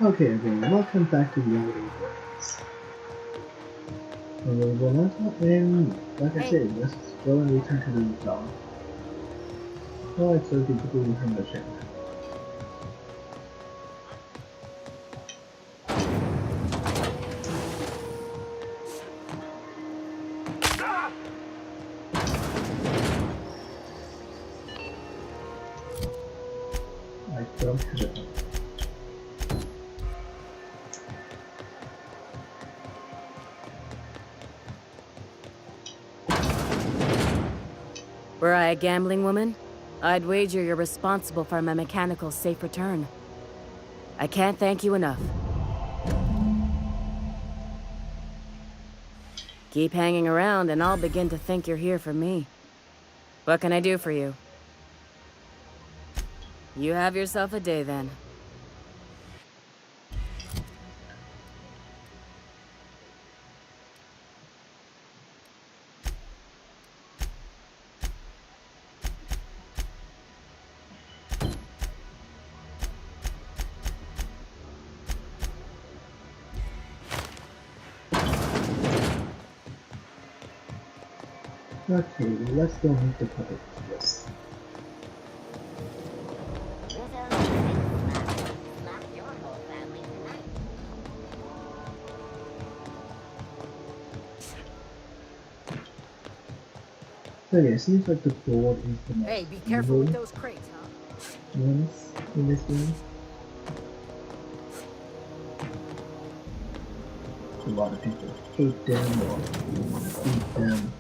Okay, everyone, welcome back to Reality Voice. Renata, and like I Hey, said, let's go and return to the job. Alright, so typical information. I don't have it. were I a gambling woman, I'd wager you're responsible for my mechanical safe return. I can't thank you enough. Keep hanging around and I'll begin to think you're here for me. What can I do for you? You have yourself a day then. Okay, let's go meet the puppet. Yes. So yeah, it seems like the board is the Hey, most be careful evil with those crates, huh? ones in this game. A lot of people hate them or want to beat them.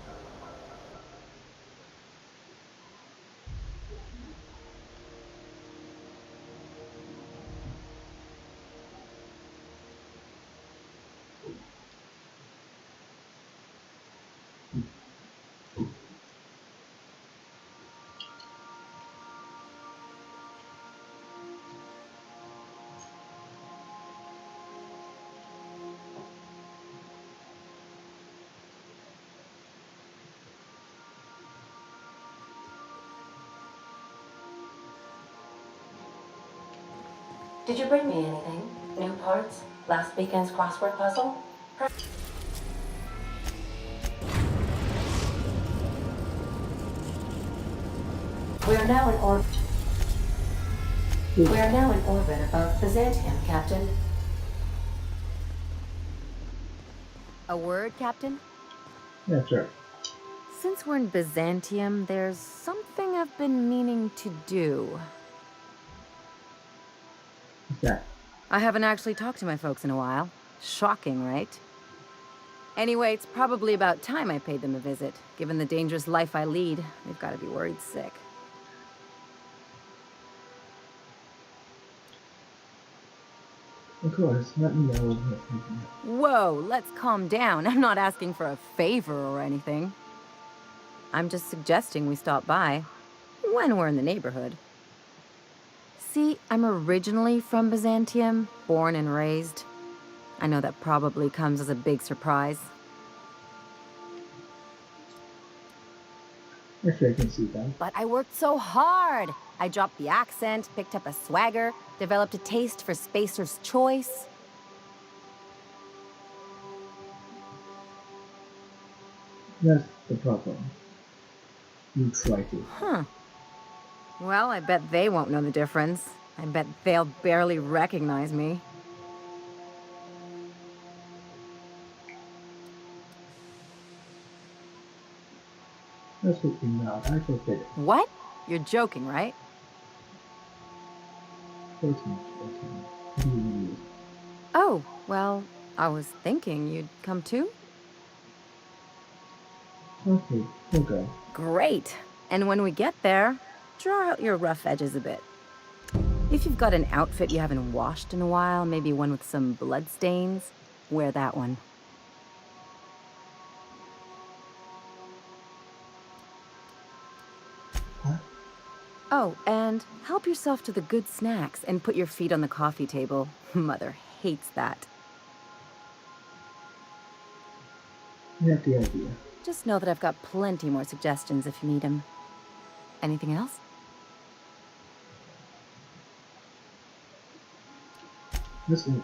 Did you bring me anything? New parts? Last weekend's crossword puzzle? We are now in orbit. We are now in orbit above Byzantium, Captain. A word, Captain? Yeah, sure. Since we're in Byzantium, there's something I've been meaning to do. What's that? I haven't actually talked to my folks in a while. Shocking, right? Anyway, it's probably about time I paid them a visit. Given the dangerous life I lead, they've got to be worried sick. Of course, let me know what's happening. Whoa, let's calm down. I'm not asking for a favor or anything. I'm just suggesting we stop by when we're in the neighborhood. See, I'm originally from Byzantium, born and raised. I know that probably comes as a big surprise. Actually, I can see that. But I worked so hard. I dropped the accent, picked up a swagger, developed a taste for Spacer's Choice. That's the problem. You try to. Huh. Well, I bet they won't know the difference. I bet they'll barely recognize me. Absolutely not. I forbid it. What? You're joking, right? 14, 14. What do you mean? Oh, well, I was thinking you'd come too? Okay, we'll go. Great. And when we get there, draw out your rough edges a bit. If you've got an outfit you haven't washed in a while, maybe one with some blood stains, wear that one. Huh? Oh, and help yourself to the good snacks and put your feet on the coffee table. Mother hates that. You have the idea. Just know that I've got plenty more suggestions if you need them. Anything else? Let's go.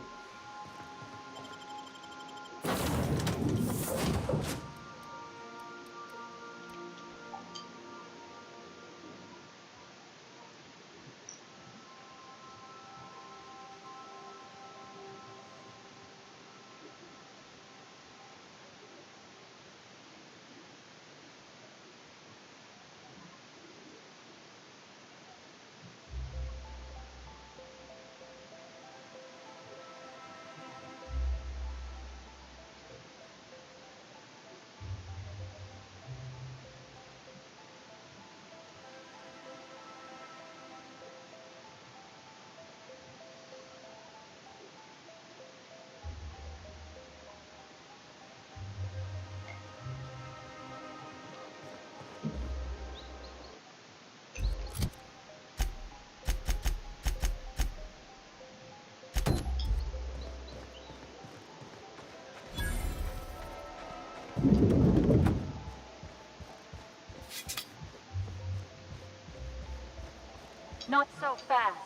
Not so fast.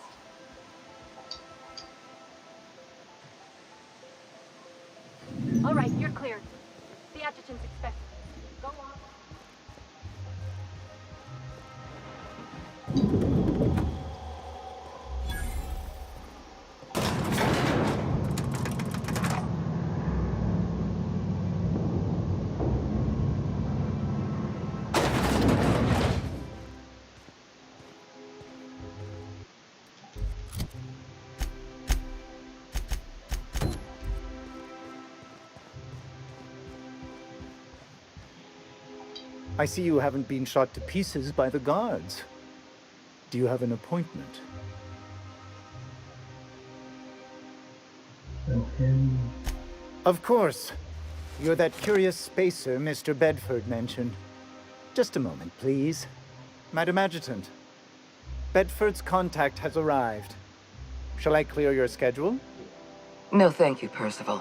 All right, you're cleared. The adjutant's expected. Go on. I see you haven't been shot to pieces by the guards. Do you have an appointment? Okay. Of course. You're that curious spacer Mr. Bedford mentioned. Just a moment, please. Madam Adjutant, Bedford's contact has arrived. Shall I clear your schedule? No, thank you, Percival.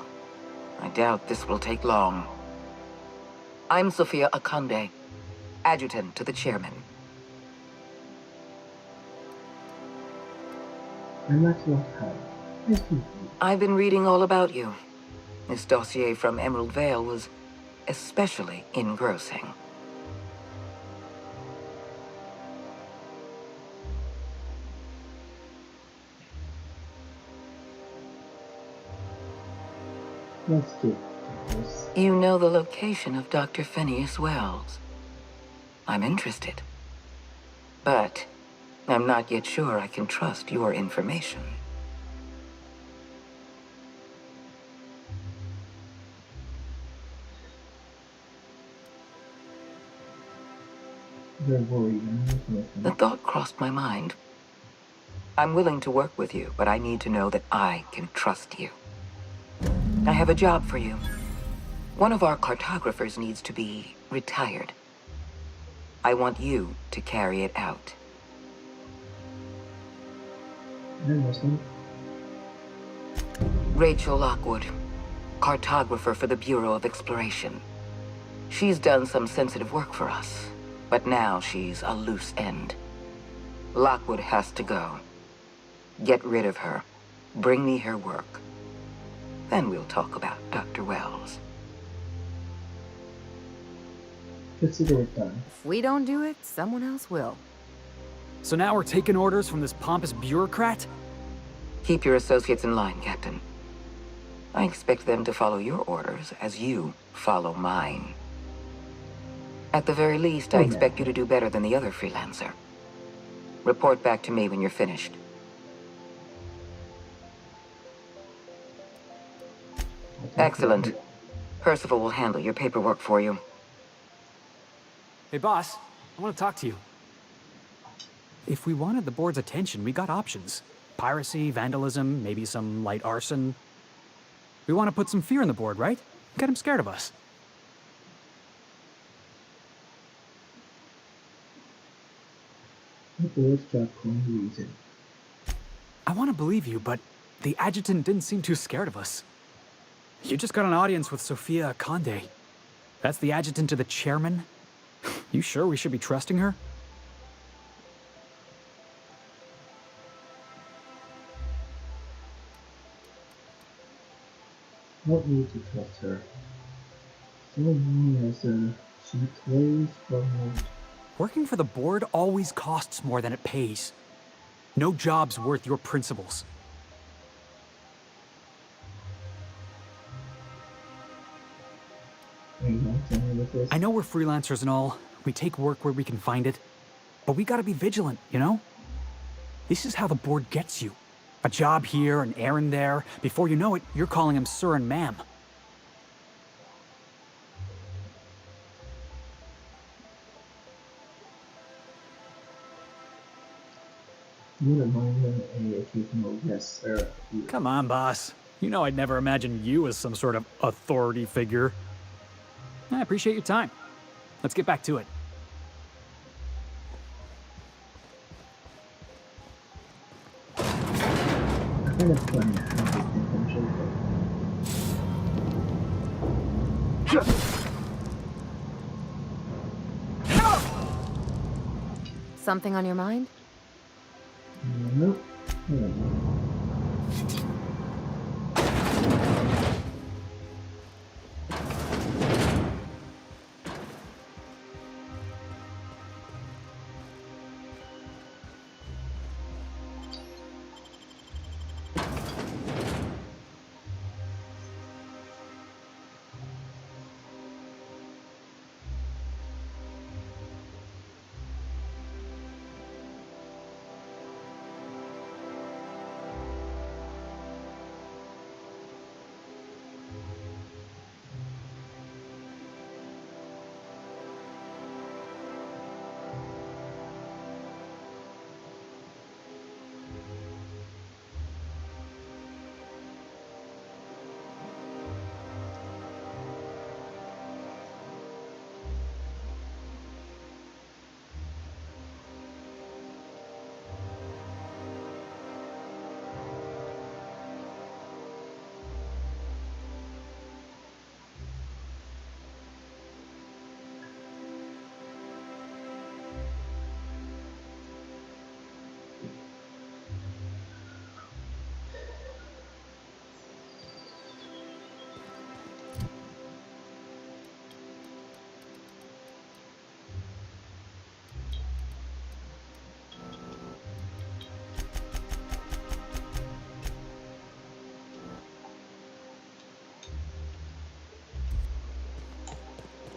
I doubt this will take long. I'm Sophia Akande, adjutant to the chairman. I'm not your type. Nice to meet you. I've been reading all about you. This dossier from Emerald Vale was especially engrossing. Let's do this. You know the location of Dr. Phineas Wells. I'm interested. But I'm not yet sure I can trust your information. They're worried. The thought crossed my mind. I'm willing to work with you, but I need to know that I can trust you. I have a job for you. One of our cartographers needs to be retired. I want you to carry it out. I'm listening. Rachel Lockwood, cartographer for the Bureau of Exploration. She's done some sensitive work for us, but now she's a loose end. Lockwood has to go. Get rid of her. Bring me her work. Then we'll talk about Dr. Wells. Consider it done. If we don't do it, someone else will. So now we're taking orders from this pompous bureaucrat? Keep your associates in line, Captain. I expect them to follow your orders as you follow mine. At the very least, I expect you to do better than the other freelancer. Report back to me when you're finished. Excellent. Percival will handle your paperwork for you. Hey, boss, I want to talk to you. If we wanted the board's attention, we got options. Piracy, vandalism, maybe some light arson. We want to put some fear in the board, right? Get them scared of us. The board's job for no reason. I want to believe you, but the adjutant didn't seem too scared of us. You just got an audience with Sophia Akande. That's the adjutant to the chairman? You sure we should be trusting her? Don't need to trust her. So long as she plays for me. Working for the board always costs more than it pays. No job's worth your principles. Are you not telling me this? I know we're freelancers and all. We take work where we can find it. But we gotta be vigilant, you know? This is how the board gets you. A job here, an errand there. Before you know it, you're calling him sir and ma'am. You wouldn't mind an occasional yes, sir. Come on, boss. You know I'd never imagine you as some sort of authority figure. I appreciate your time. Let's get back to it. I find it funny how they think I'm joking. Something on your mind? Nope. Yeah.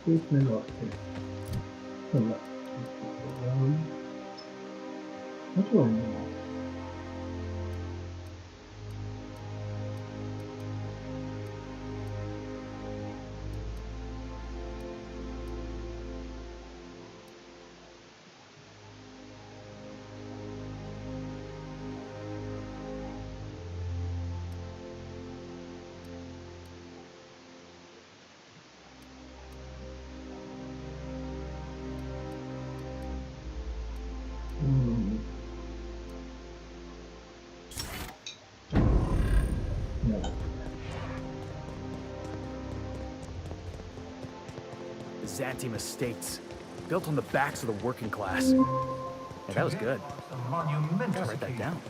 Treatment of it. Hold up. What's wrong now? No. Byzantium estates, built on the backs of the working class. Yeah, that was good. Gotta write that down.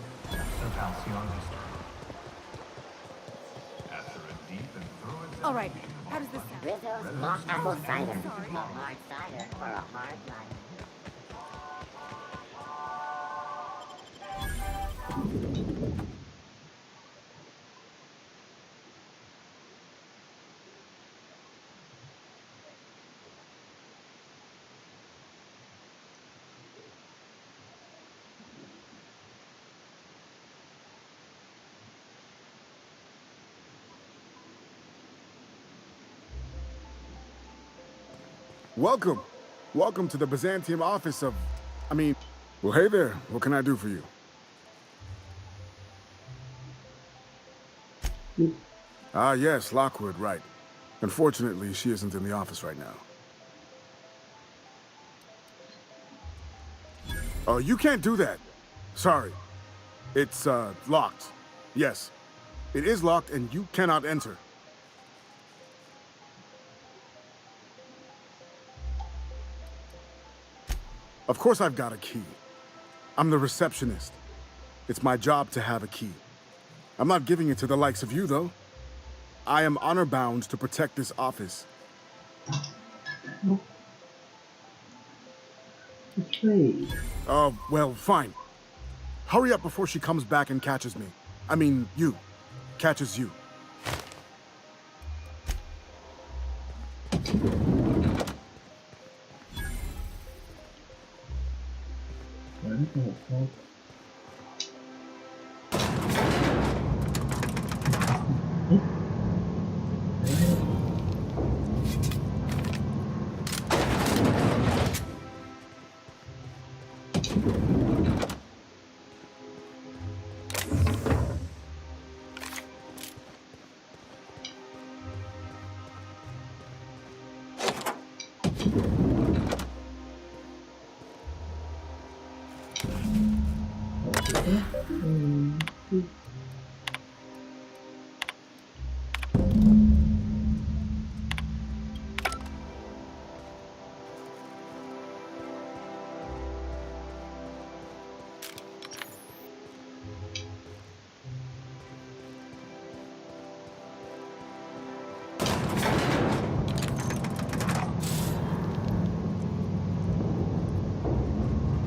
All right, how does this sound? Rizzo's Lost Apple Cider. A hard cider for a hard life. Welcome. Welcome to the Byzantium office of... Well, hey there. What can I do for you? Ah, yes, Lockwood, right. Unfortunately, she isn't in the office right now. Oh, you can't do that. Sorry. It's, locked. Yes. It is locked and you cannot enter. Of course I've got a key. I'm the receptionist. It's my job to have a key. I'm not giving it to the likes of you, though. I am honor bound to protect this office. Betrayed. Well, fine. Hurry up before she comes back and catches me. I mean, you. Catches you. Where did that go?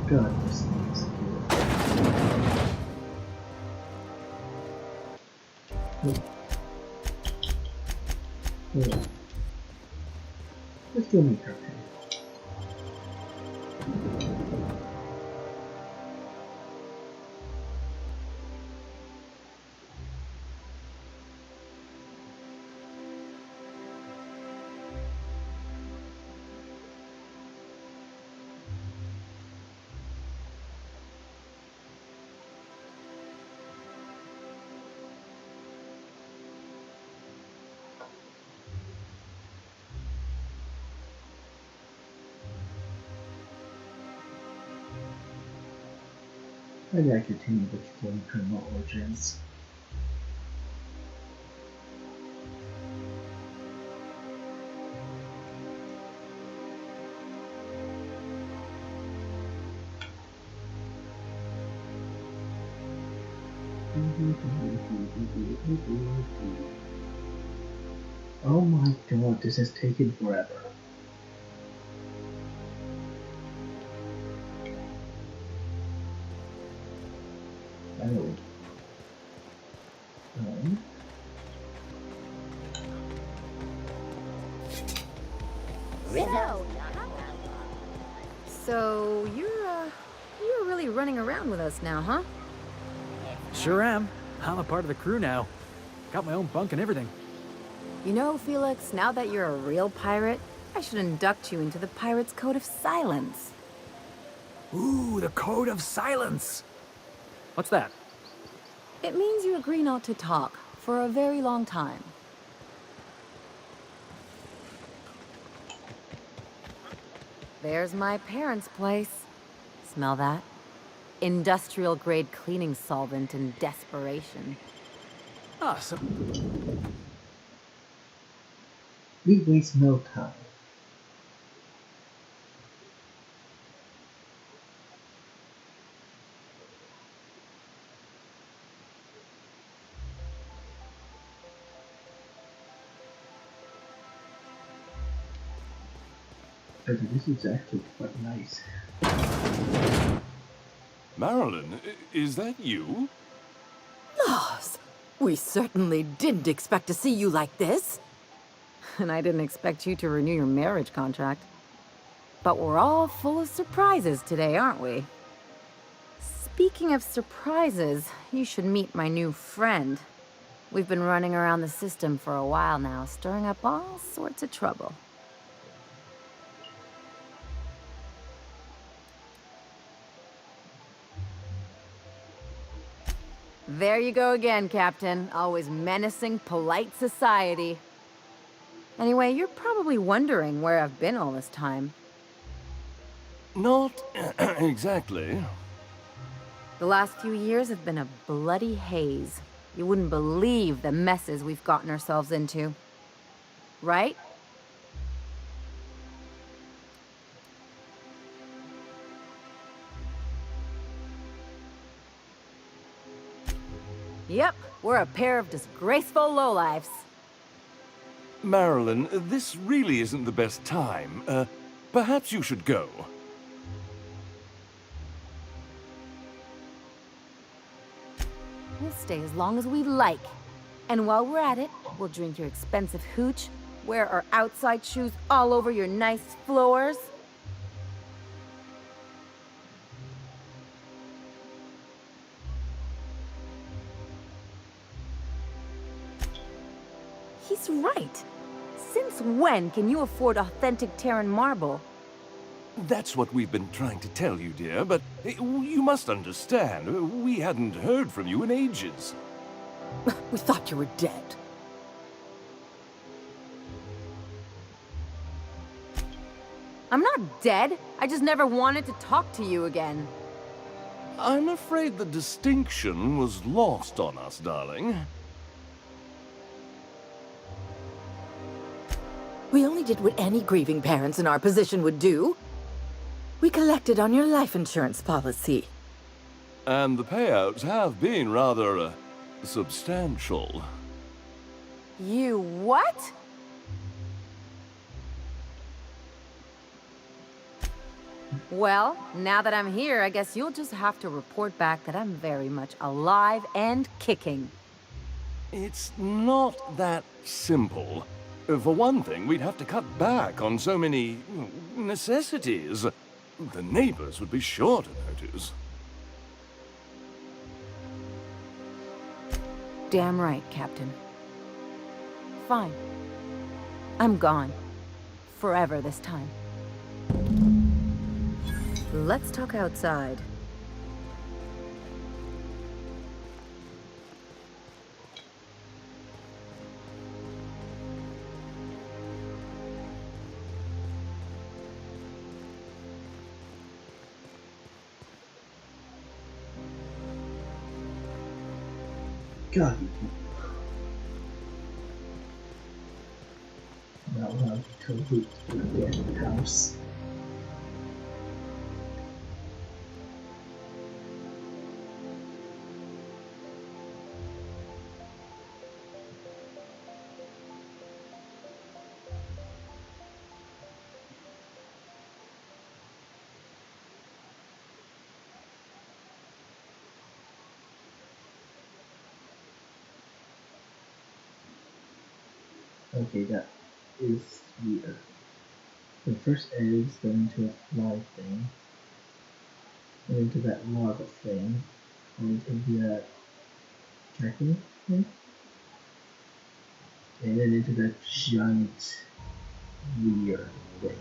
God, this thing is good. Yeah. Let's do me her pay. Maybe I continue exploring criminal origins. Oh my god, this has taken forever. Finally. So you're really running around with us now, huh? Sure am. I'm a part of the crew now. Got my own bunk and everything. You know, Felix, now that you're a real pirate, I should induct you into the Pirates' Code of Silence. Ooh, the Code of Silence! What's that? It means you agree not to talk for a very long time. There's my parents' place. Smell that? Industrial-grade cleaning solvent in desperation. Ah, so... We waste no time. But this is actually quite nice. Marilyn, is that you? Lars, we certainly didn't expect to see you like this. And I didn't expect you to renew your marriage contract. But we're all full of surprises today, aren't we? Speaking of surprises, you should meet my new friend. We've been running around the system for a while now, stirring up all sorts of trouble. There you go again, Captain. Always menacing polite society. Anyway, you're probably wondering where I've been all this time. Not exactly. The last few years have been a bloody haze. You wouldn't believe the messes we've gotten ourselves into. Right? Yep, we're a pair of disgraceful lowlifes. Marilyn, this really isn't the best time. Perhaps you should go. We'll stay as long as we like. And while we're at it, we'll drink your expensive hooch, wear our outside shoes all over your nice floors. He's right. Since when can you afford authentic Terran marble? That's what we've been trying to tell you, dear, but you must understand, we hadn't heard from you in ages. We thought you were dead. I'm not dead. I just never wanted to talk to you again. I'm afraid the distinction was lost on us, darling. We only did what any grieving parents in our position would do. We collected on your life insurance policy. And the payouts have been rather, substantial. You what? Well, now that I'm here, I guess you'll just have to report back that I'm very much alive and kicking. It's not that simple. For one thing, we'd have to cut back on so many necessities. The neighbors would be sure to notice. Damn right, Captain. Fine. I'm gone. Forever this time. Let's talk outside. God. Now we'll have to complete the house. Okay, that is weird. The first eggs go into a fly thing, and into that lava thing, and into that tracking thing, and then into that giant weird thing.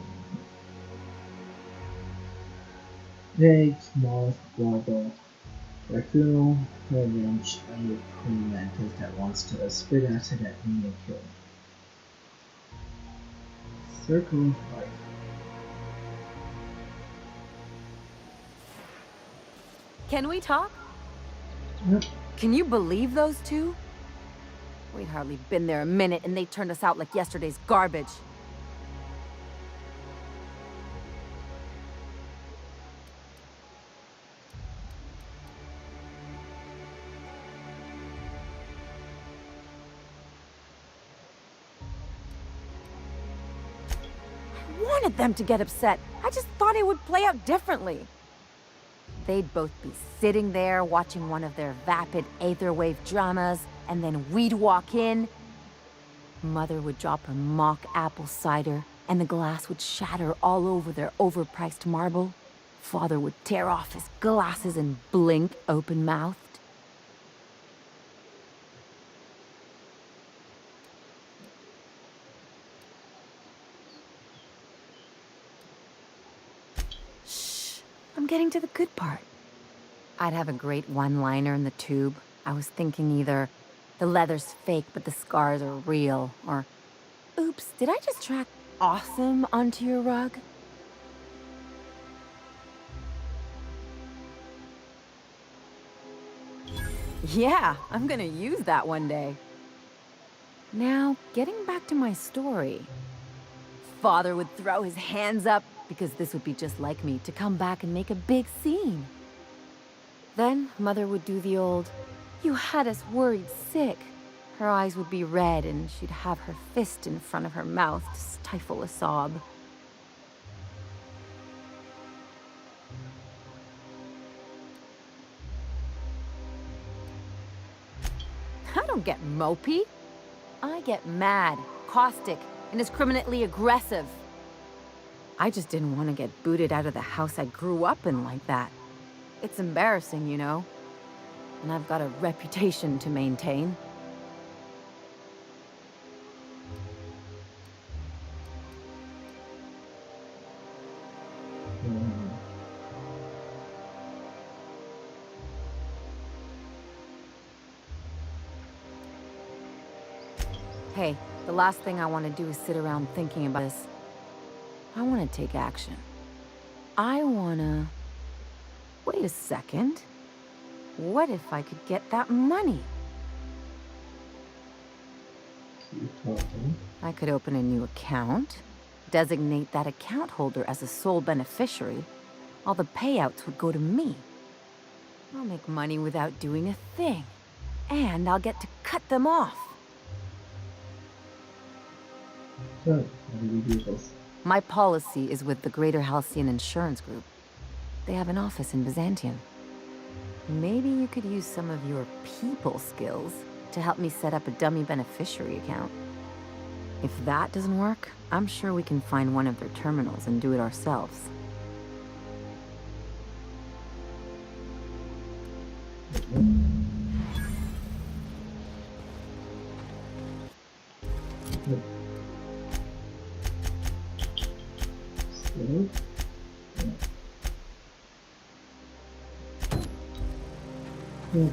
Eggs, moth, lava, raccoon, wrench, and the praying mantis that wants to spit acid at me and kill me. Circle of life. Can we talk? Yep. Can you believe those two? We'd hardly been there a minute and they turned us out like yesterday's garbage. I wanted them to get upset. I just thought it would play out differently. They'd both be sitting there watching one of their vapid aetherwave dramas, and then we'd walk in. Mother would drop her mock apple cider, and the glass would shatter all over their overpriced marble. Father would tear off his glasses and blink open-mouthed. I'm getting to the good part. I'd have a great one-liner in the tube. I was thinking either, the leather's fake but the scars are real, or, oops, did I just track awesome onto your rug? Yeah, I'm gonna use that one day. Now, getting back to my story. Father would throw his hands up, because this would be just like me, to come back and make a big scene. Then Mother would do the old, "You had us worried sick," Her eyes would be red and she'd have her fist in front of her mouth to stifle a sob. I don't get mopey. I get mad, caustic, indiscriminately aggressive. I just didn't want to get booted out of the house I grew up in like that. It's embarrassing, you know? And I've got a reputation to maintain. Hey, the last thing I want to do is sit around thinking about this. I want to take action. I want to... Wait a second. What if I could get that money? I could open a new account, designate that account holder as a sole beneficiary. All the payouts would go to me. I'll make money without doing a thing. And I'll get to cut them off. So, how do we do this? My policy is with the Greater Halcyon Insurance Group. They have an office in Byzantium. Maybe you could use some of your people skills to help me set up a dummy beneficiary account. If that doesn't work, I'm sure we can find one of their terminals and do it ourselves. Skill? Yeah.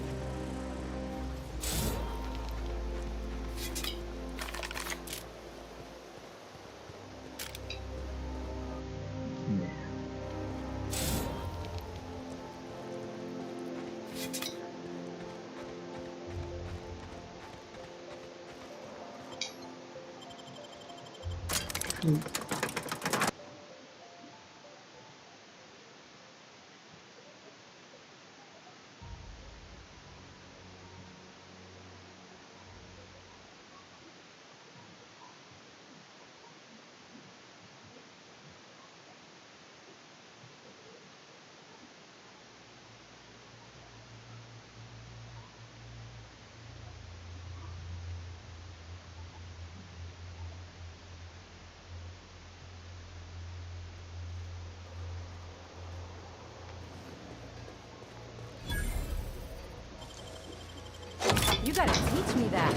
You gotta teach me that.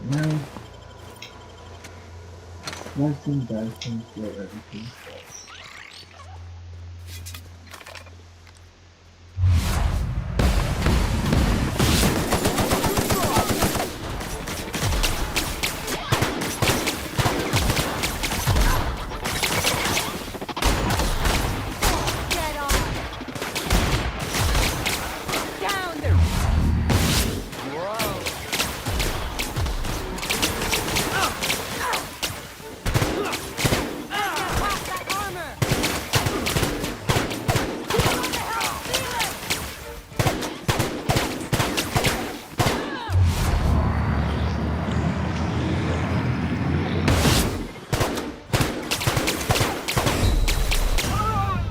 Now, slicing, dicing for everything else.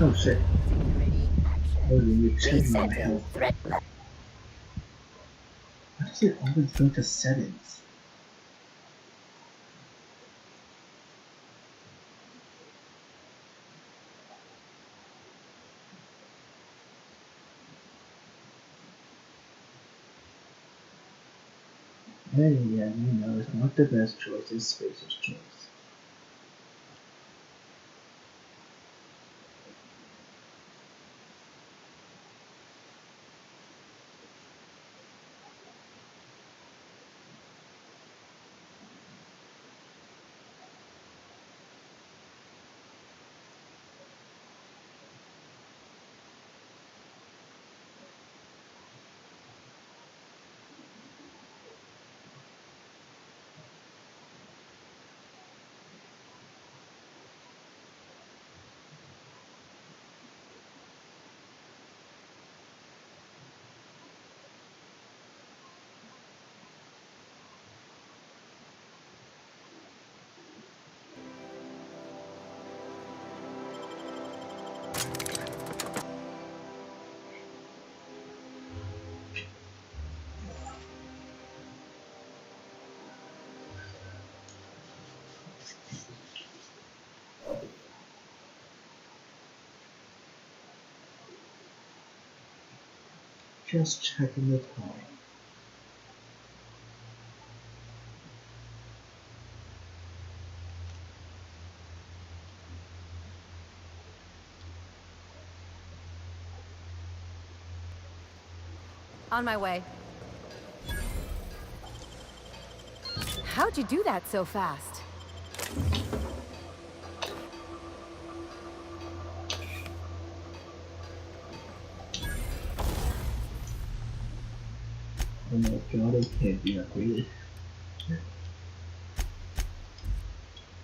Oh shit. Oh, you changed my health. Why does it always go to settings? Hey, yeah, you know, it's not the best choice, it's Spacer's choice. Just checking the time. On my way. How'd you do that so fast? Oh my god, it can't be upgraded.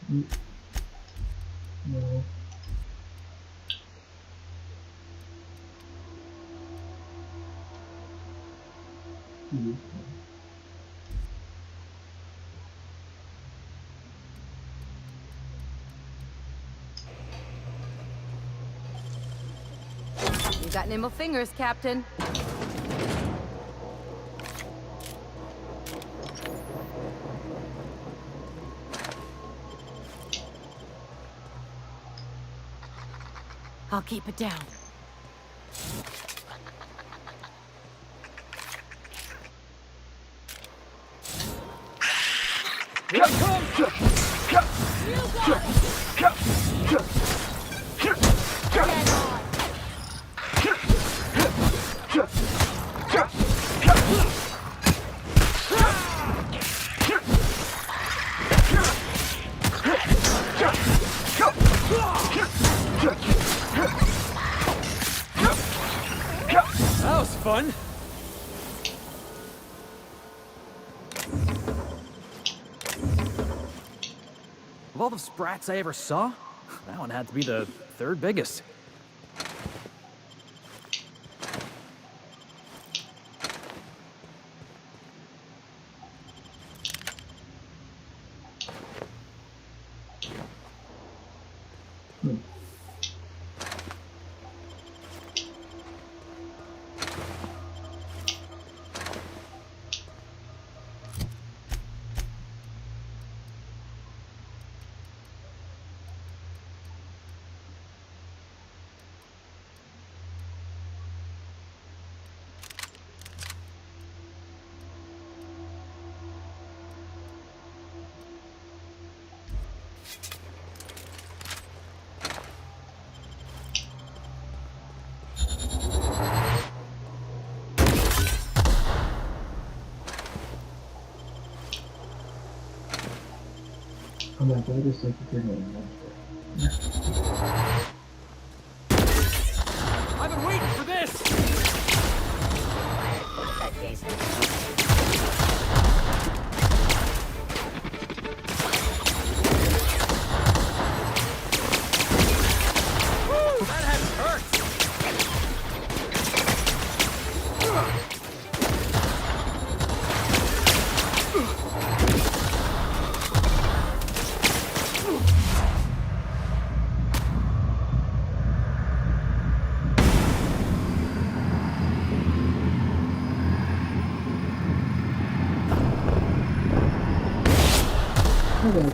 No. You got nimble fingers, Captain. I'll keep it down. Here I come! That was fun. Of all the sprats I ever saw, that one had to be the third biggest. Oh my god, it's like a good one. I've been waiting for this! That Jason. That had hurt!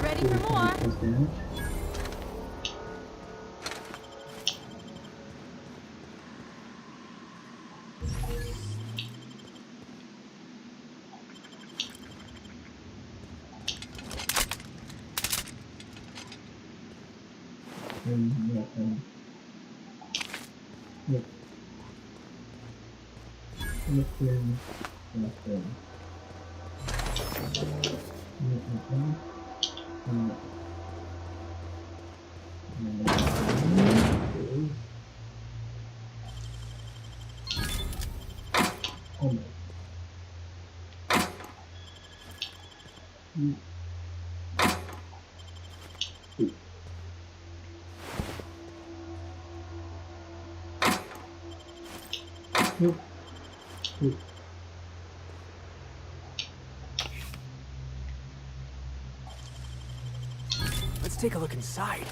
Ready for more? Let's take a look inside.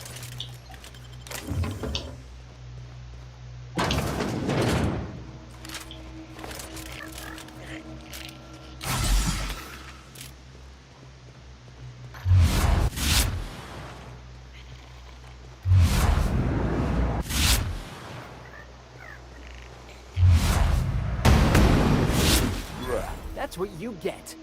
That's what you get.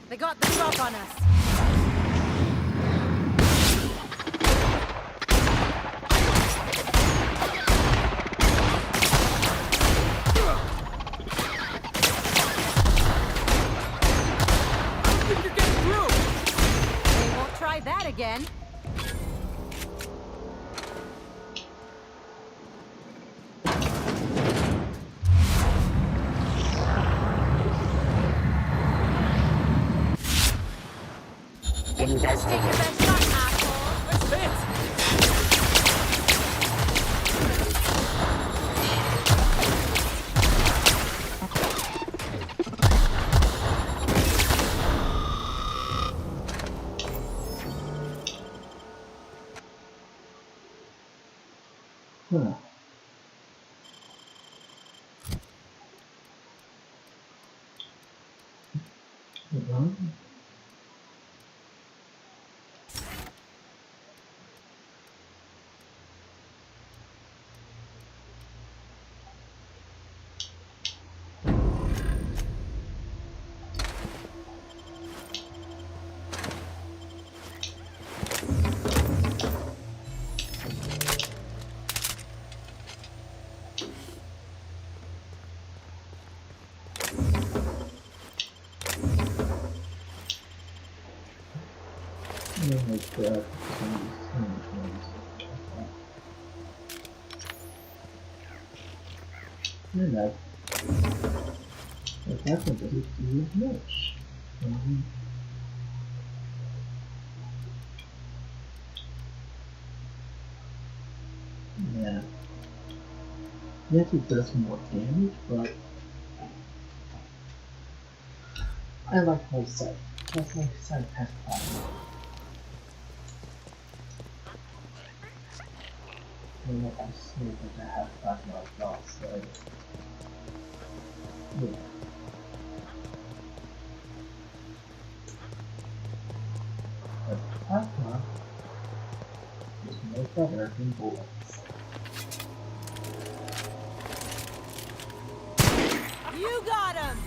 They got the drop on us. You're getting through! They won't try that again. Let's take your best shot, asshole. Let's hit! Huh. Well, that happened to do much. Yeah. Yes, it does more damage, but I like my sight. That's my sight has plasma. I don't know if I say that I have plasma as well, so yeah. But plasma is no better than bullets. You got him!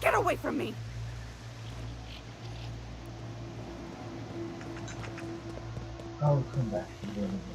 Get away from me! I'll come back to you in a minute.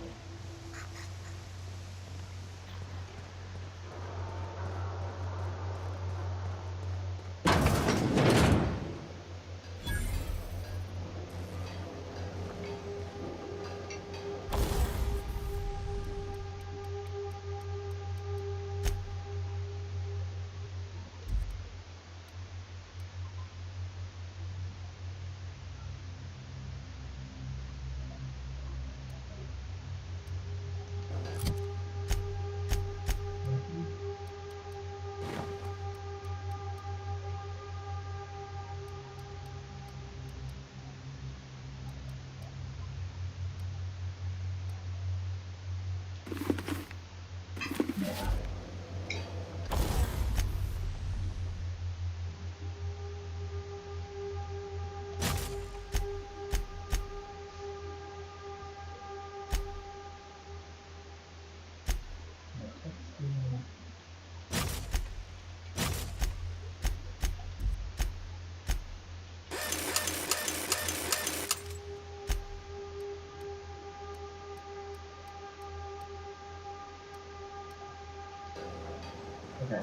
Okay.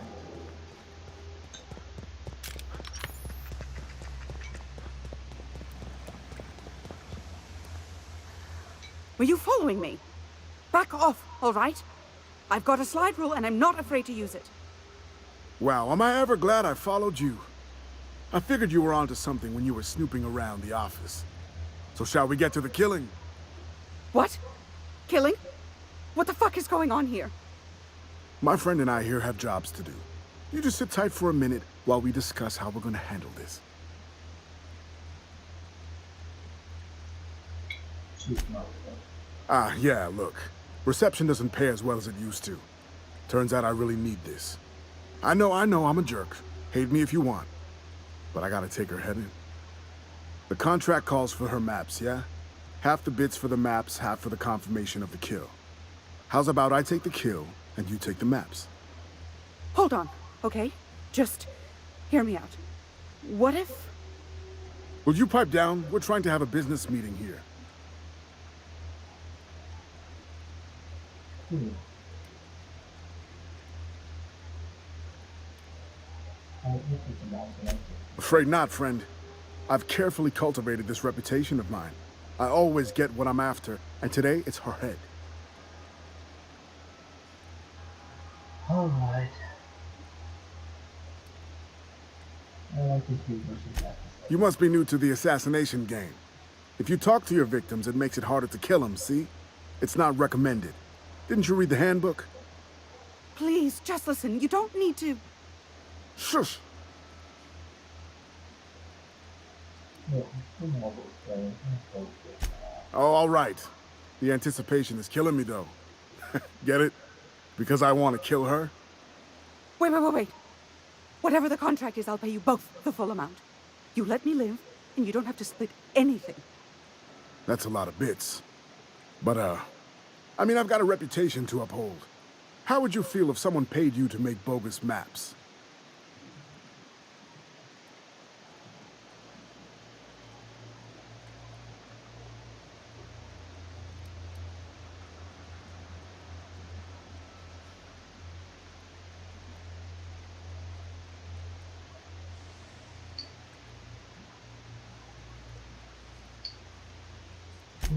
Were you following me? Back off, all right? I've got a slide rule and I'm not afraid to use it. Wow, am I ever glad I followed you? I figured you were onto something when you were snooping around the office. So shall we get to the killing? What? Killing? What the fuck is going on here? My friend and I here have jobs to do. You just sit tight for a minute while we discuss how we're gonna handle this. She's not. Ah, yeah, look. Reception doesn't pay as well as it used to. Turns out I really need this. I know, I'm a jerk. Hate me if you want. But I gotta take her head in. The contract calls for her maps, yeah? Half the bits for the maps, half for the confirmation of the kill. How's about I take the kill, and you take the maps? Hold on, okay? Just hear me out. What if... Will you pipe down? We're trying to have a business meeting here. Afraid not, friend. I've carefully cultivated this reputation of mine. I always get what I'm after, and today it's her head. Alright. I like this dude versus that. You must be new to the assassination game. If you talk to your victims, it makes it harder to kill them, see? It's not recommended. Didn't you read the handbook? Please, just listen. You don't need to... Shush! Oh, all right. The anticipation is killing me, though. Get it? Because I want to kill her? Wait. Whatever the contract is, I'll pay you both the full amount. You let me live, and you don't have to split anything. That's a lot of bits. But, I mean, I've got a reputation to uphold. How would you feel if someone paid you to make bogus maps?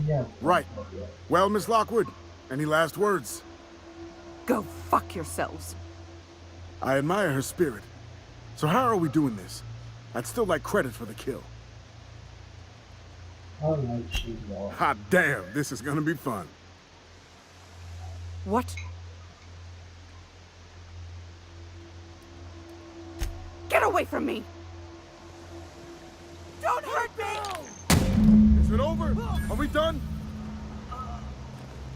Yeah. Right. Well, Miss Lockwood, any last words? Go fuck yourselves. I admire her spirit. So how are we doing this? I'd still like credit for the kill. Alright, she's all. Hot damn, this is gonna be fun. What? Get away from me! Don't hurt me! Is it over? Are we done?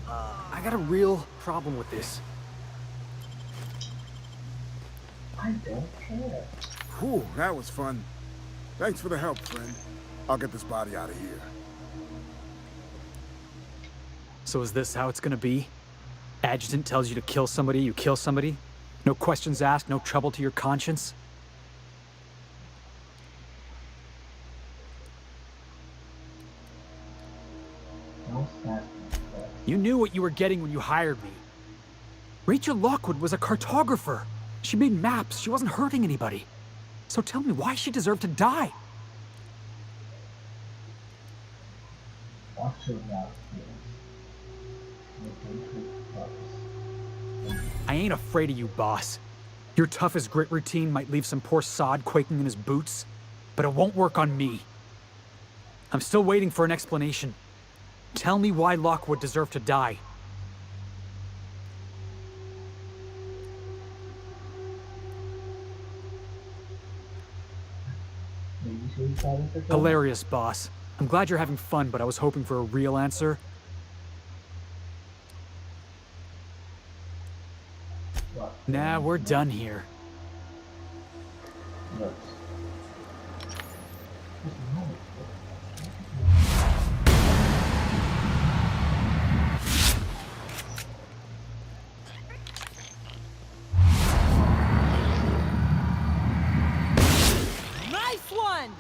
I got a real problem with this. I don't care. Whew, that was fun. Thanks for the help, friend. I'll get this body out of here. So is this how it's gonna be? Adjutant tells you to kill somebody, you kill somebody? No questions asked, no trouble to your conscience? You knew what you were getting when you hired me. Rachel Lockwood was a cartographer. She made maps, she wasn't hurting anybody. So tell me, why she deserved to die? I ain't afraid of you, boss. Your tough as grit routine might leave some poor sod quaking in his boots, but it won't work on me. I'm still waiting for an explanation. Tell me why Lockwood deserved to die. Hilarious, boss. I'm glad you're having fun, but I was hoping for a real answer. Nah, we're done here. Nice one!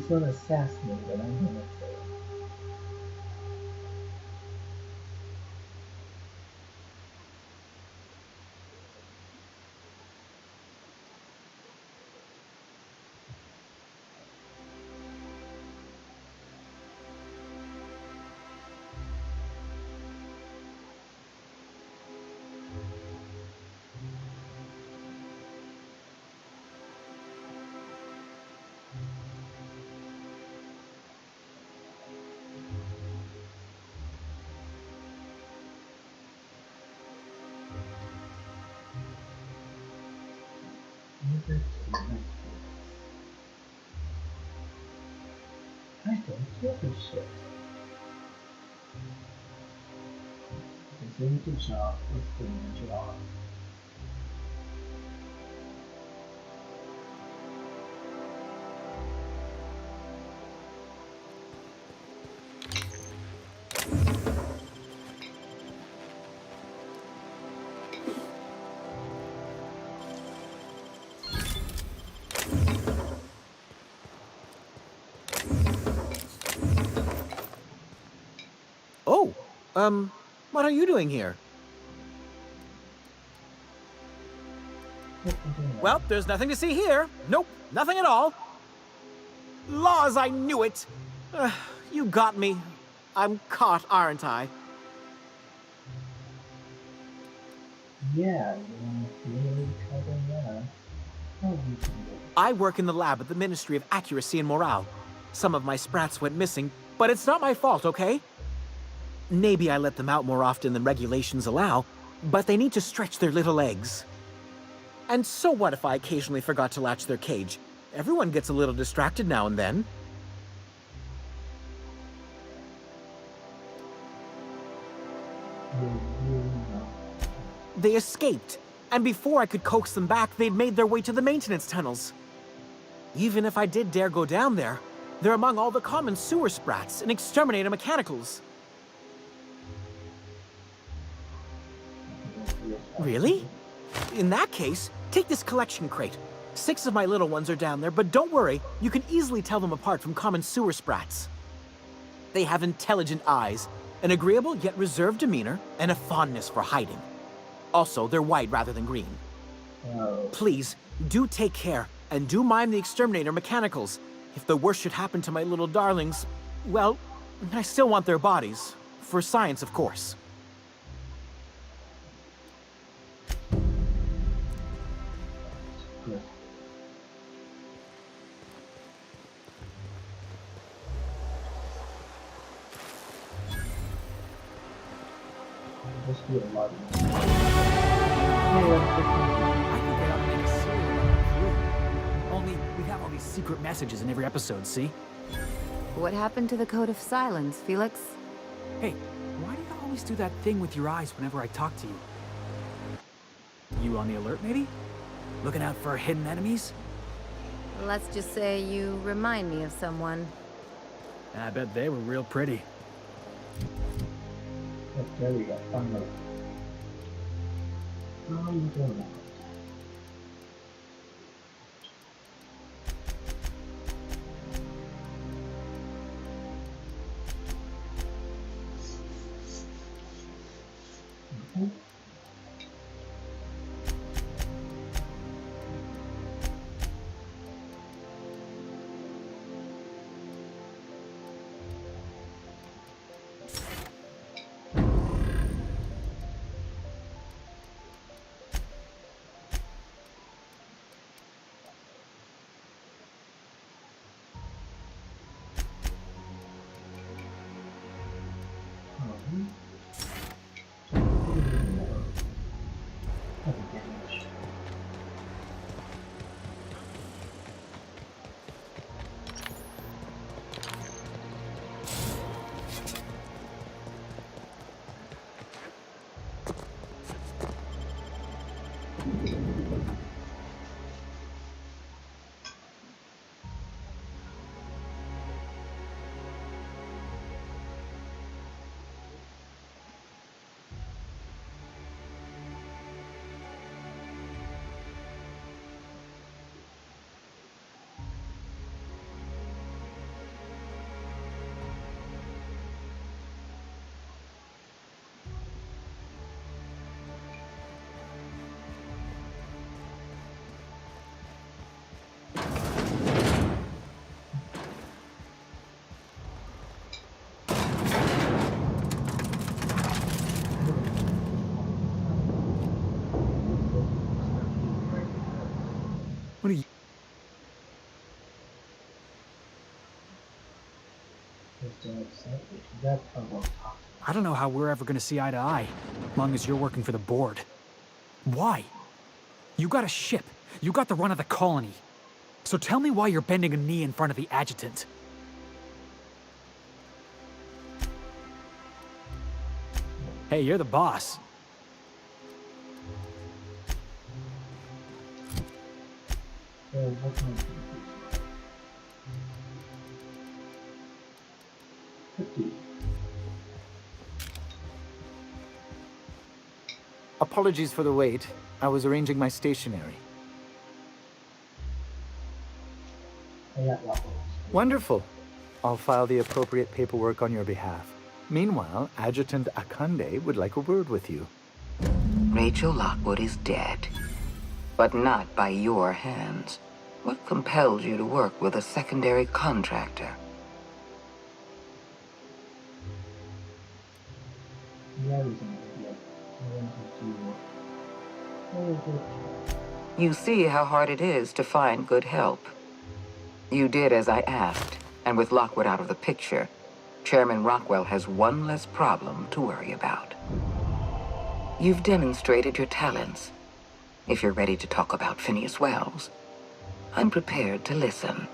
gonna assassinate, but I'm gonna fail. I don't give a shit. If they need a job, let's do a job. Oh, what are you doing here? Well, there's nothing to see here. Nope, nothing at all. Laws, I knew it. You got me. I'm caught, aren't I? Yeah, you want to really cover that. Oh, you can do it. I work in the lab at the Ministry of Accuracy and Morale. Some of my sprats went missing, but it's not my fault, okay? Maybe I let them out more often than regulations allow, but they need to stretch their little legs. And so what if I occasionally forgot to latch their cage? Everyone gets a little distracted now and then. They escaped, and before I could coax them back, they'd made their way to the maintenance tunnels. Even if I did dare go down there, they're among all the common sewer sprats and exterminator mechanicals. Really? In that case, take this collection crate. 6 of my little ones are down there, but don't worry, you can easily tell them apart from common sewer sprats. They have intelligent eyes, an agreeable yet reserved demeanor, and a fondness for hiding. Also, they're white rather than green. Oh. Please, do take care, and do mind the exterminator mechanicals. If the worst should happen to my little darlings, well, I still want their bodies. For science, of course. Good. Just do a lot of I think they ought to make a series about the crew. Only we have all these secret messages in every episode, see? What happened to the Code of Silence, Felix? Hey, why do you always do that thing with your eyes whenever I talk to you? You on the alert, maybe? Looking out for hidden enemies? Let's just say you remind me of someone. I bet they were real pretty. There we go, finally. How are you doing that? Okay. so upset with you. That's how we'll talk. I don't know how we're ever gonna see eye to eye, as long as you're working for the board. Why? You got a ship. You got the run of the colony. So tell me why you're bending a knee in front of the adjutant. Hey, you're the boss. So what can I do? 50. Apologies for the wait. I was arranging my stationery. I got waffles. Wonderful. I'll file the appropriate paperwork on your behalf. Meanwhile, Adjutant Akande would like a word with you. Rachel Lockwood is dead, but not by your hands. What compelled you to work with a secondary contractor? Yeah, there's an idea. I wanted to You see how hard it is to find good help. You did as I asked, and with Lockwood out of the picture, Chairman Rockwell has one less problem to worry about. You've demonstrated your talents. If you're ready to talk about Phineas Wells, I'm prepared to listen.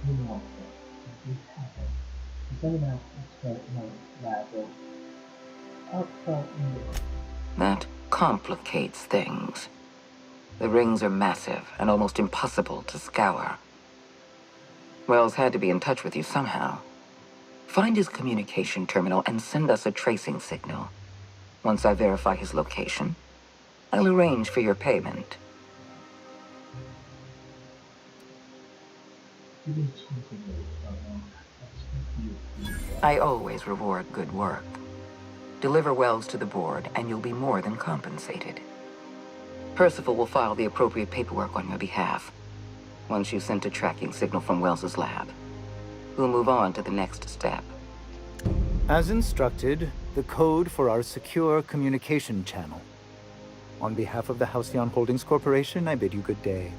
you know if this happens. Someone else expert my lab will outside in the That complicates things. The rings are massive and almost impossible to scour. Wells had to be in touch with you somehow. Find his communication terminal and send us a tracing signal. Once I verify his location, I'll arrange for your payment. I always reward good work. Deliver Wells to the board, and you'll be more than compensated. Percival will file the appropriate paperwork on your behalf. Once you've sent a tracking signal from Wells's lab, we'll move on to the next step. As instructed, the code for our secure communication channel. On behalf of the Halcyon Holdings Corporation, I bid you good day.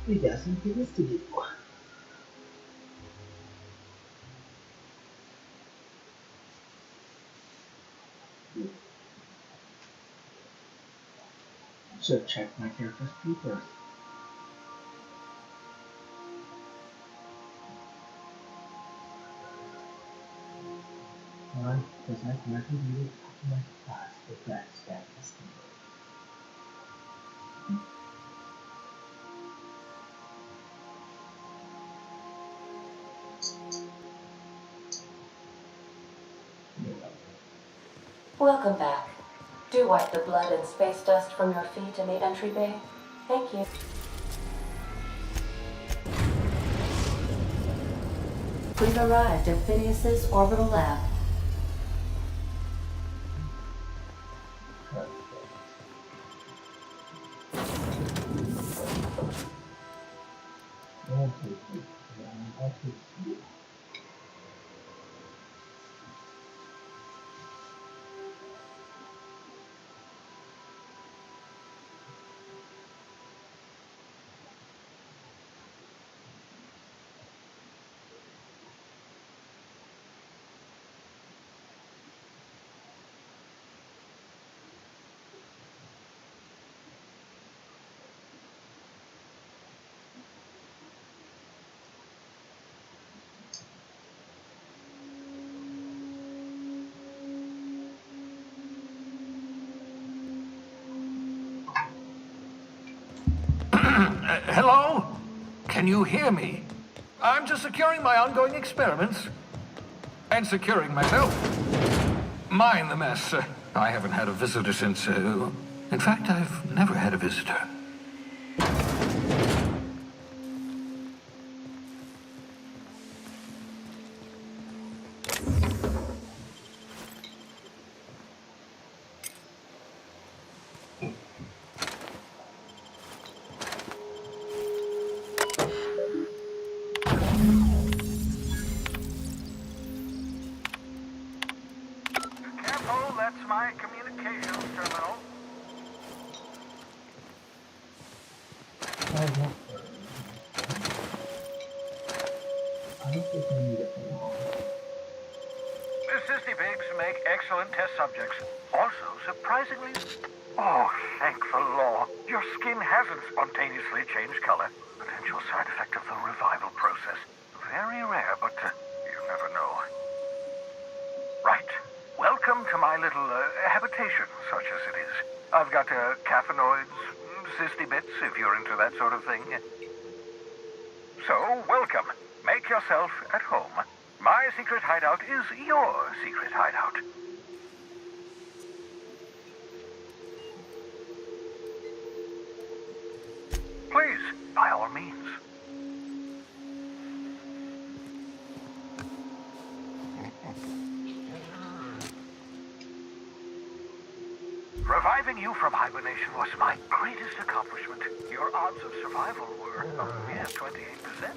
We got some things to do. Should check my character's papers. Why? Because I graduated my class with that status. Welcome back. Do wipe the blood and space dust from your feet in the entry bay. Thank you. We've arrived at Phineas's orbital lab. Hello? Can you hear me? I'm just securing my ongoing experiments. And securing myself. Mind the mess. I haven't had a visitor since, in fact, I've never had a visitor. Reviving you from hibernation was my greatest accomplishment. Your odds of survival were a mere 28%.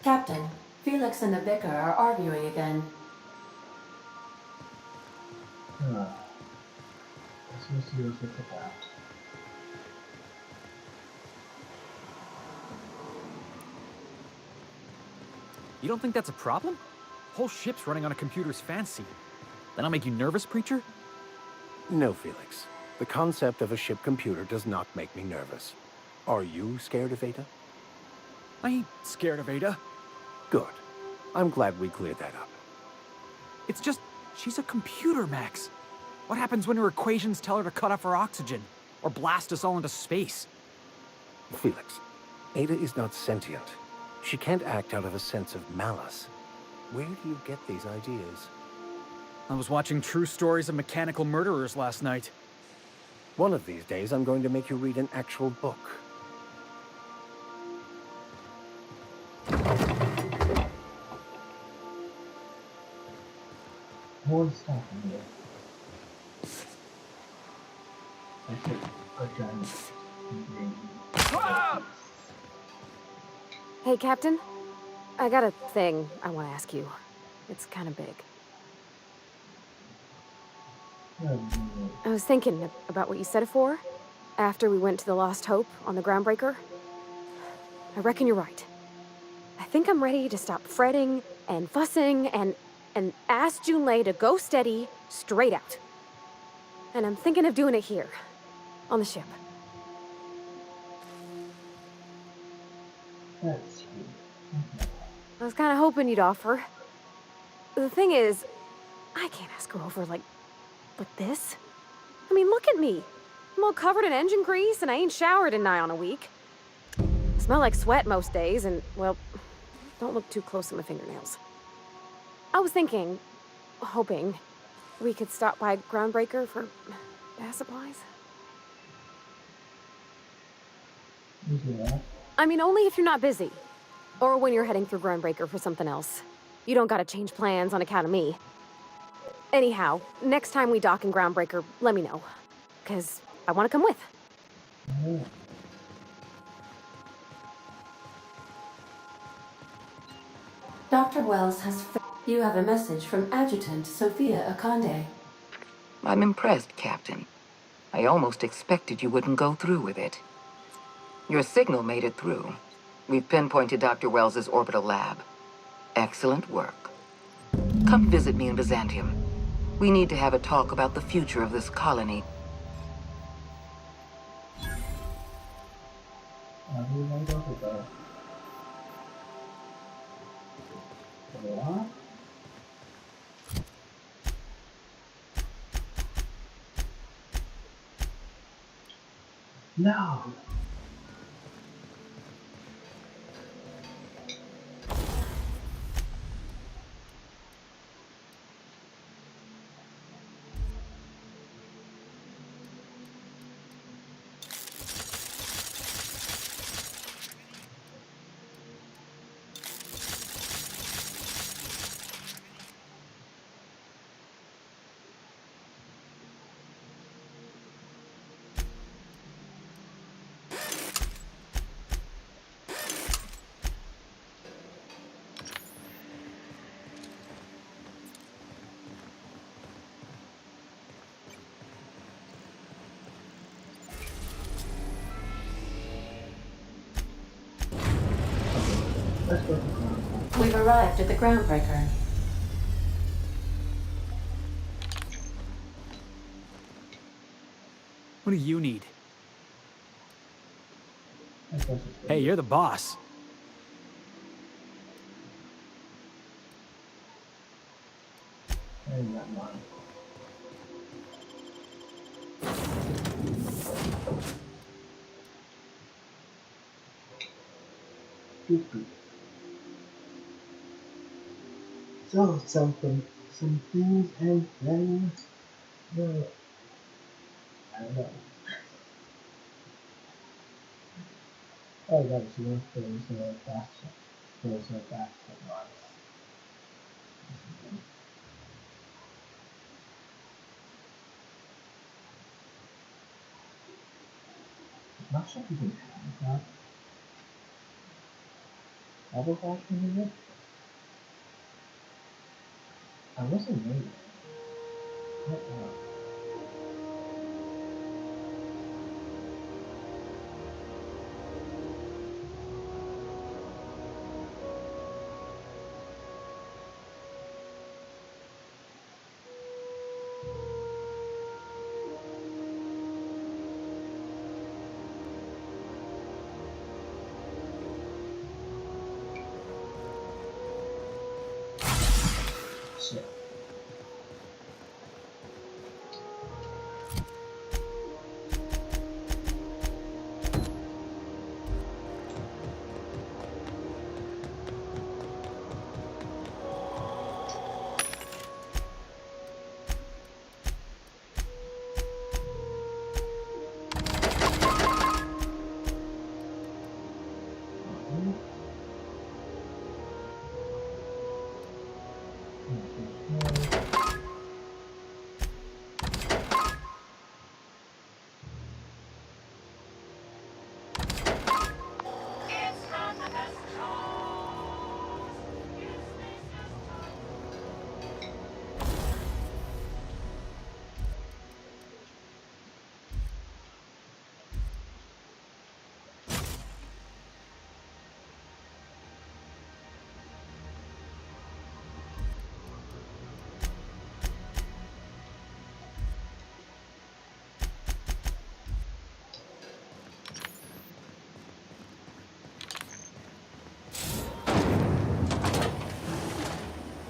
Captain, Felix and the Vicar are arguing again. You don't think that's a problem? Whole ship's running on a computer's fancy. That'll make you nervous, Preacher? No, Felix. The concept of a ship computer does not make me nervous. Are you scared of Ada? I ain't scared of Ada. Good. I'm glad we cleared that up. It's just, she's a computer, Max. What happens when her equations tell her to cut off her oxygen? Or blast us all into space? Felix, Ada is not sentient. She can't act out of a sense of malice. Where do you get these ideas? I was watching True Stories of Mechanical Murderers last night. One of these days, I'm going to make you read an actual book. More stuff in here. I took a giant green. Hey, Captain. I got a thing I want to ask you. It's kind of big. I was thinking about what you said before, after we went to the Lost Hope on the Groundbreaker. I reckon you're right. I think I'm ready to stop fretting and fussing and ask Junlei to go steady, straight out. And I'm thinking of doing it here, on the ship. That's sweet. I was kind of hoping you'd offer. The thing is, I can't ask her over like this. I mean, look at me. I'm all covered in engine grease and I ain't showered in nigh on a week. Smell like sweat most days and, well, don't look too close at my fingernails. I was thinking, hoping, we could stop by Groundbreaker for bath supplies. I mean, only if you're not busy. Or when you're heading through Groundbreaker for something else. You don't gotta change plans on account of me. Anyhow, next time we dock in Groundbreaker, let me know. 'Cause I want to come with. Dr. Wells has... You have a message from Adjutant Sophia Akande. I'm impressed, Captain. I almost expected you wouldn't go through with it. Your signal made it through. We've pinpointed Dr. Wells's orbital lab. Excellent work. Come visit me in Byzantium. We need to have a talk about the future of this colony. No. We've arrived at the Groundbreaker. What do you need? Hey, you're the boss. So some things and things. No, I don't know. Oh, that was one thing. So that's a lot. Not sure if you can have that. Double fashion in it? I wasn't ready. What ship.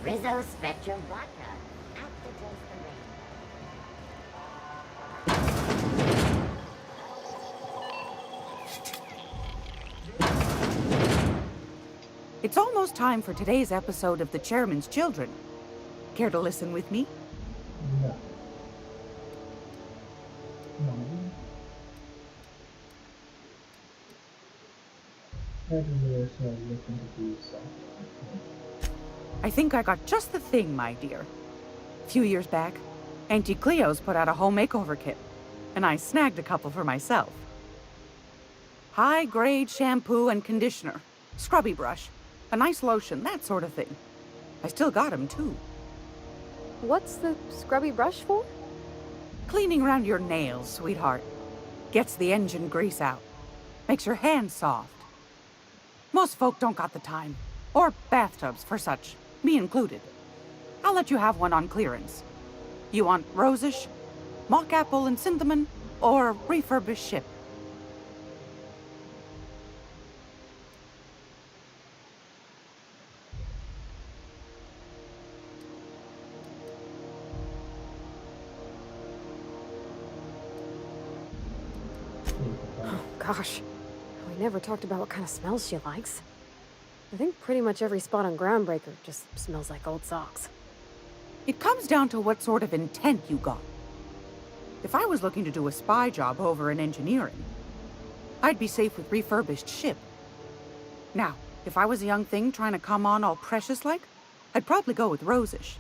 Rizzo Spectrum Vodka. Out to taste the rain. It's almost time for today's episode of The Chairman's Children. Care to listen with me? No. No. Maybe we're looking to do something. I think I got just the thing, my dear. A few years back, Auntie Cleo's put out a home makeover kit, and I snagged a couple for myself. High-grade shampoo and conditioner, scrubby brush, a nice lotion, that sort of thing. I still got 'em, too. What's the scrubby brush for? Cleaning around your nails, sweetheart. Gets the engine grease out. Makes your hands soft. Most folk don't got the time. Or bathtubs for such, me included. I'll let you have one on clearance. You want rosish, mock apple and cinnamon, or refurbished ship? Oh, gosh. We never talked about what kind of smells she likes. I think pretty much every spot on Groundbreaker just smells like old socks. It comes down to what sort of intent you got. If I was looking to do a spy job over in engineering, I'd be safe with refurbished ship. Now, if I was a young thing trying to come on all precious-like, I'd probably go with rosish.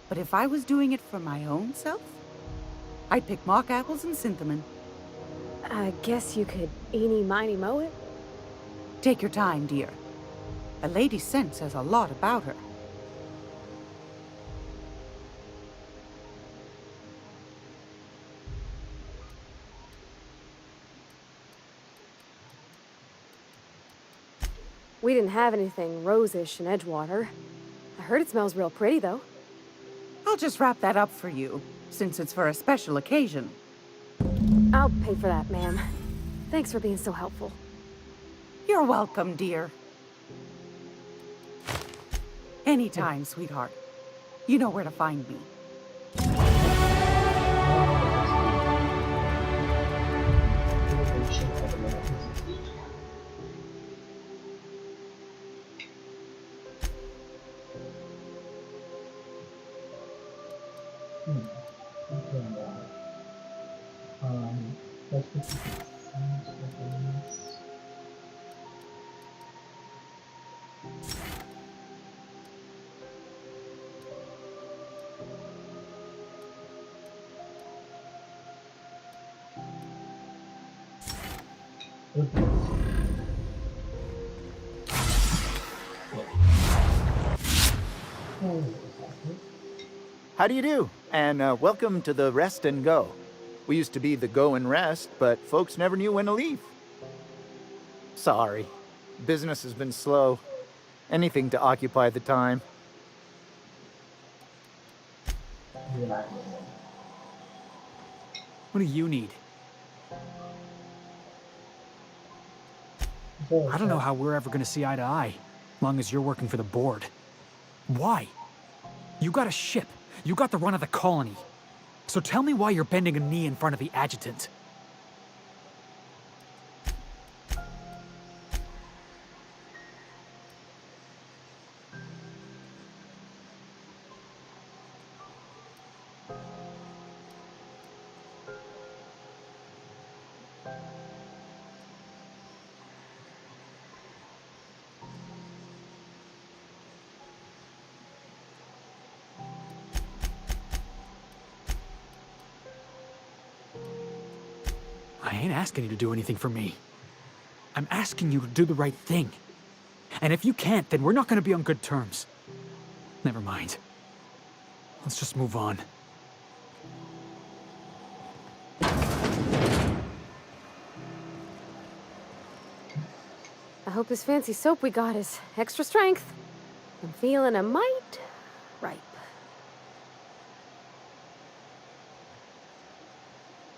But if I was doing it for my own self, I'd pick mock apples and cinnamon. I guess you could eeny-miny-moe it? Take your time, dear. A lady's scent says a lot about her. We didn't have anything rosish in Edgewater. I heard it smells real pretty, though. I'll just wrap that up for you, since it's for a special occasion. I'll pay for that, ma'am. Thanks for being so helpful. You're welcome, dear. Anytime, sweetheart. You know where to find me. Let's put this How do you do? And welcome to the Rest and Go. We used to be the Go and Rest, but folks never knew when to leave. Sorry. Business has been slow. Anything to occupy the time. What do you need? I don't know how we're ever going to see eye to eye, long as you're working for the board. Why? You got a ship. You got the run of the colony. So tell me why you're bending a knee in front of the adjutant. I ain't asking you to do anything for me. I'm asking you to do the right thing. And if you can't, then we're not gonna be on good terms. Never mind. Let's just move on. I hope this fancy soap we got is extra strength. I'm feeling a mite ripe.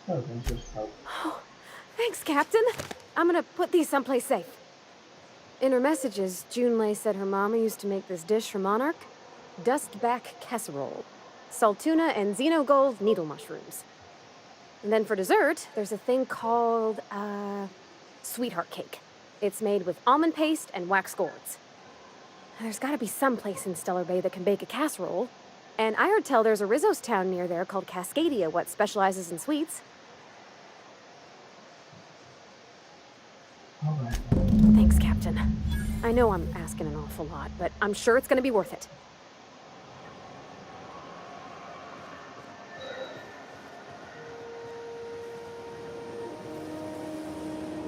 Oh, just help. Oh, thanks, Captain. I'm gonna put these someplace safe. In her messages, Junlei said her mama used to make this dish for Monarch. Dustback casserole. Salt tuna and xenogold needle mushrooms. And then for dessert, there's a thing called, sweetheart cake. It's made with almond paste and wax gourds. There's gotta be some place in Stellar Bay that can bake a casserole. And I heard tell there's a Rizzo's town near there called Cascadia, what specializes in sweets. Alright. Thanks, Captain. I know I'm asking an awful lot, but I'm sure it's gonna be worth it.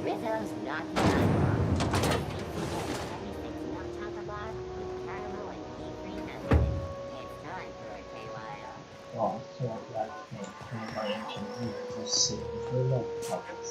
Rizzo's not done. Everything's not talk about with Carlo and E3 method. It's time for a KYO. Oh, so that thing turned my engineer to sit for love topics.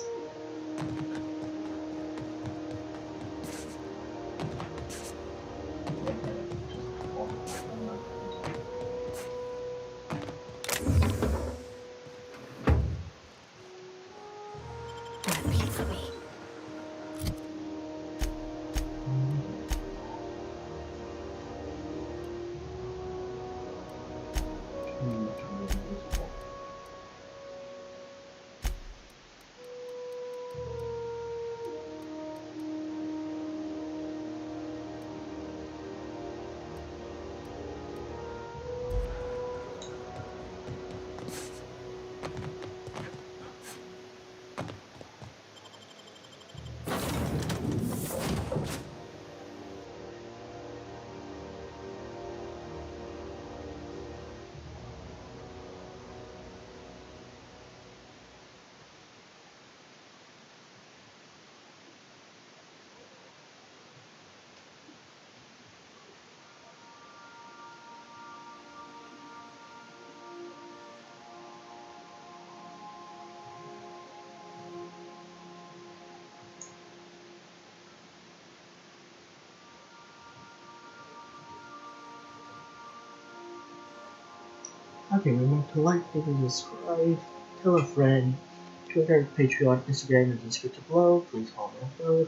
Okay, remember to like, favorite, and subscribe, tell a friend, Twitter, Patreon, Instagram, and description below. Please comment below.